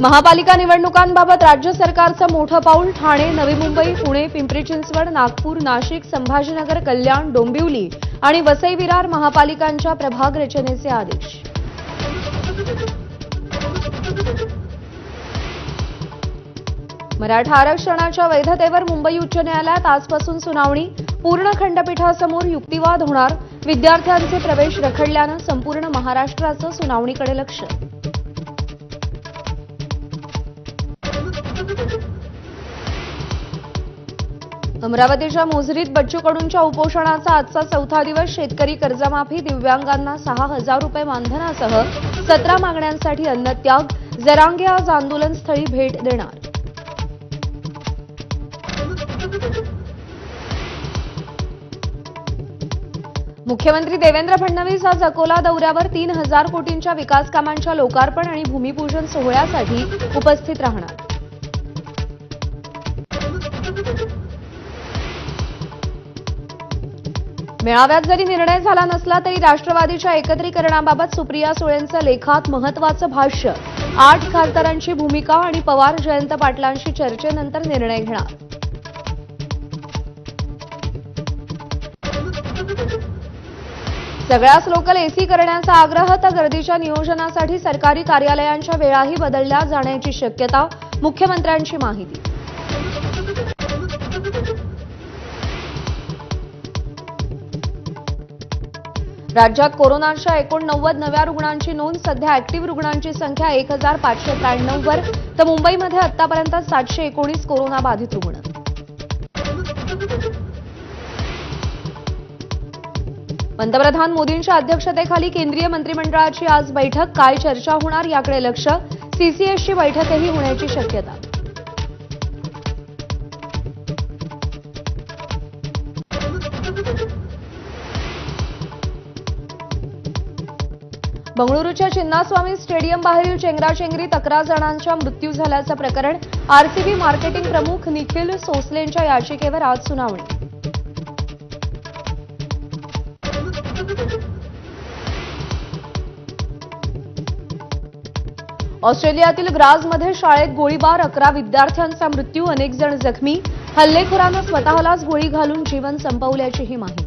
महापालिका निवडणुकांबाबत राज्य सरकारचं मोठं पाऊल. ठाणे, नवी मुंबई, पुणे, पिंपरी चिंचवड, नागपूर, नाशिक, संभाजीनगर, कल्याण, डोंबिवली आणि वसई विरार महापालिकांच्या प्रभाग रचनेचे आदेश. मराठा आरक्षणाच्या वैधतेवर मुंबई उच्च न्यायालयात आजपासून सुनावणी. पूर्ण खंडपीठासमोर युक्तिवाद होणार. विद्यार्थ्यांचे प्रवेश रखडल्यानं संपूर्ण महाराष्ट्राचं सुनावणीकडे लक्ष. अमरावतीच्या मोझरीत बच्चू कडूंच्या उपोषणाचा आजचा 4था दिवस. शेतकरी कर्जमाफी, दिव्यांगांना 6,000 रुपये मानधनासह 17 मागण्यांसाठी अन्नत्याग. जरांगे आज आंदोलनस्थळी भेट देणार. मुख्यमंत्री देवेंद्र फडणवीस आज अकोला दौऱ्यावर. 3,000 कोटींच्या विकास कामांच्या लोकार्पण आणि भूमिपूजन सोहळ्यासाठी उपस्थित राहणार. मेळाव्यात जरी निर्णय झाला नसला तरी राष्ट्रवादीच्या एकत्रीकरणाबाबत सुप्रिया सुळेंचं लेखात महत्त्वाचं भाष्य. 8 खासदारांची भूमिका आणि पवार जयंत पाटलांशी चर्चेनंतर निर्णय घेणार. सगळ्याच लोकल एसी करण्याचा आग्रह. तर गर्दीच्या नियोजनासाठी सरकारी कार्यालयांच्या वेळाही बदलल्या जाण्याची शक्यता. मुख्यमंत्र्यांची माहिती. राज्यात कोरोनाच्या 89 नव्या रुग्णांची नोंद. सध्या अॅक्टिव्ह रुग्णांची संख्या 1,593 वर. तर मुंबईमध्ये आतापर्यंत 719 कोरोना बाधित रुग्ण. पंतप्रधान मोदींच्या अध्यक्षतेखाली केंद्रीय मंत्रिमंडळाची आज बैठक. काय चर्चा होणार याकडे लक्ष. सीसीएसची बैठकही होण्याची शक्यता. बंगळुरूच्या चिन्नास्वामी स्टेडियम बाहेरील चेंगराचेंगरीत 11 जणांचा मृत्यू झाल्याचं प्रकरण. आरसीबी मार्केटिंग प्रमुख निखिल सोसलेंच्या याचिकेवर आज सुनावणी. ऑस्ट्रेलियातील ग्राजमध्ये शाळेत गोळीबार. 11 विद्यार्थ्यांचा मृत्यू, अनेक जण जखमी. हल्लेखोरानं स्वतःलाच गोळी घालून जीवन संपवल्याचीही माहिती.